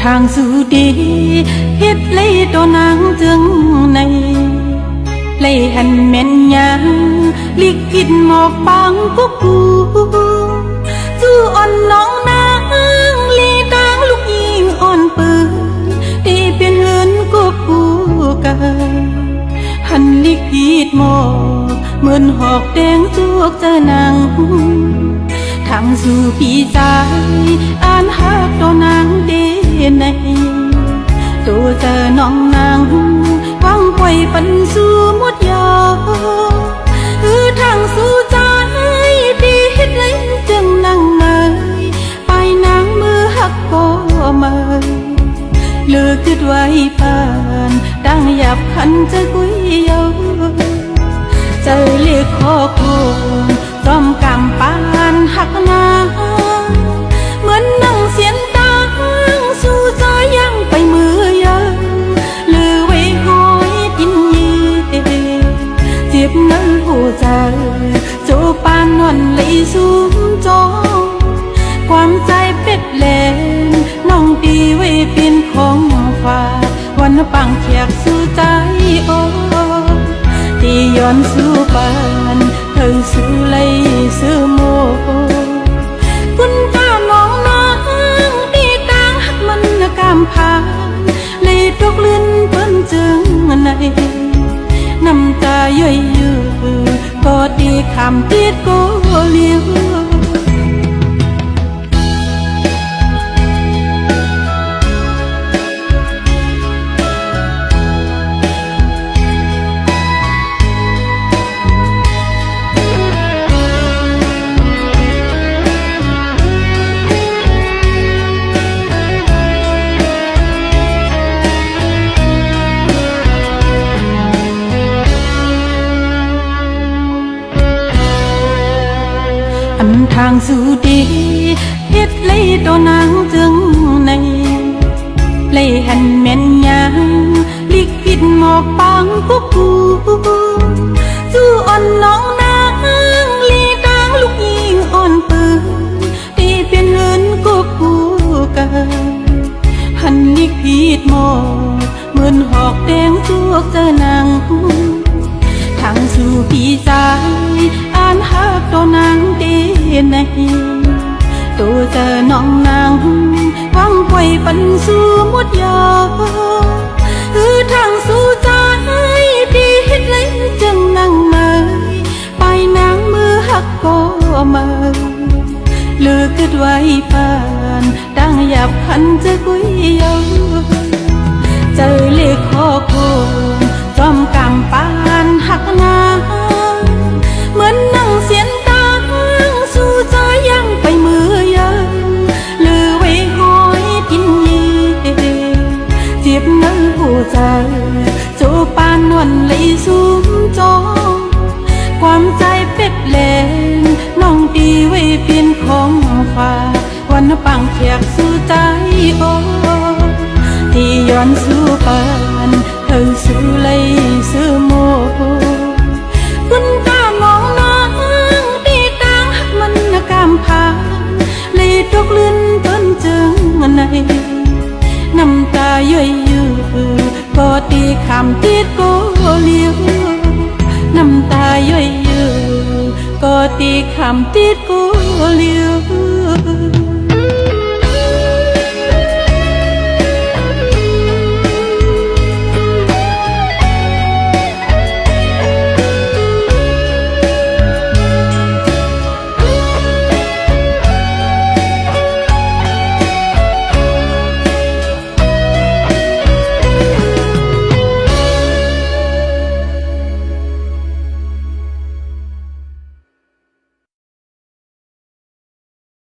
ทางสู่ดีเฮ็ดเลยตัวนางจึงในเลยหันแม่นยาลิกินหมอกปังกุกูจู่อ่อนน้องนางลีตางลูกยิงอ่อนปืนตีเป็นเหินกุกูกันหันลิกิดหมอกเหมือนหอกแดงจวกเจอนางทางสู่พี่ใจอ่านหักตัวนางเดในตัวเจอน้องนางวังไว้ปันสู่หมดยาทางสู่ใจดีเฮ็ดเลยจึงนั่งเมยไปนางมือหักก็เมยเลือกคิดไว้ผ่านดังหยับขันจะกุยเยาเจอเรียกขอโคงจอมกำปานหักนาเหมือนนั่งเสียนตังสู่ใจยังไปมือยังเลือไว้หอยกินยีเจ็บนั้นหัวใจโจปานนวลเลยสูงจอความใจเป็ดแหลงน้องดีไว้เป็นของฝากวันปังเขียกสู่ใจโอที่ย้อนสู่ปานเธอสู่เลยสู่โมคุณตาน้องนางดีตางหักมันกำพานเลยตกลื่นเปิ้นจึงในน้ำตาย่อยยืก็ดีคำติดก็เลี้ยวทางสู่ดีเฮ็ดเลยตัวนางจึงในเลยหันแม่นยาลิกินหมอกปังกุกูจู่อ่อนน้องนางลีตางลูกยิงอ่อนปืนตีเป็นเหินกุกูกันหันลิกิดหมอกเหมือนหอกแดงจวกเจอนางทางสู่พี่ใจอ่านหักตัวนางเดในตัวเจอน้องนางวังไว้ปันสู่หมดยาทางสู่ใจดีเฮ็ดเลยจึงนั่งเมยไปนางมือหักก็เมยเลือกคิดไว้ผ่านดังหยับขันจะกุยเยาเจอเลขขอโคงจอมกำปานหักนาเหมือนนั่งเสียนตังสู่ใจยังไปมือยังเลือไว้หอยกินยีเจ็บนั้นหัวใจโจปานนวลเลยสูงจอความใจเป็ดแหลงน้องดีไว้เป็นของฝากวันปังเขียกสู่ใจโอที่ย้อนสู่ปานเธอสู่เลยสู่โมคุณตามองน้องดีตางหักมันกำพานเลยตกลื่นเปิ้นจึงในน้ำตาย่อยยืก็ตีคำติดก็เลี้ยวน้ำตาย่อยยืก็ตีคำติดก็เลี้ยว